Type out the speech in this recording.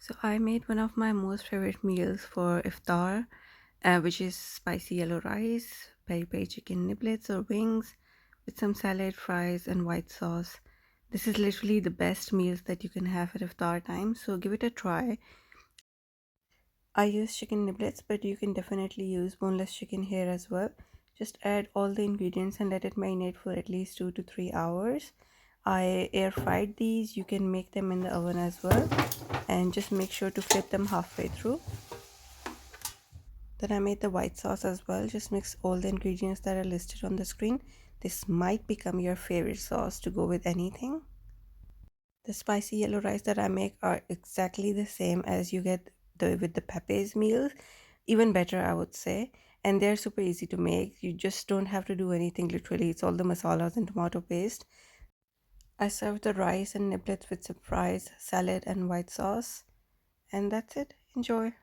So I made one of my most favorite meals for iftar, which is spicy yellow rice, peri peri chicken niblets or wings with some salad, fries, and white sauce. This is literally the best meals that you can have at iftar time, so give it a try. I use chicken niblets, but you can definitely use boneless chicken here as well. Just add all the ingredients and let it marinate for at least 2 to 3 hours. I air fried these. You can make them in the oven as well, and just make sure to flip them halfway through. Then I made the white sauce as well. Just mix all the ingredients that are listed on the screen. This might become your favorite sauce to go with anything. The spicy yellow rice that I make are exactly the same as you get with the Pepe's meals, even better I would say. And they're super easy to make. You just don't have to do anything literally. It's all the masalas and tomato paste. I serve the rice and niblets with some fries, salad, and white sauce. And that's it. Enjoy.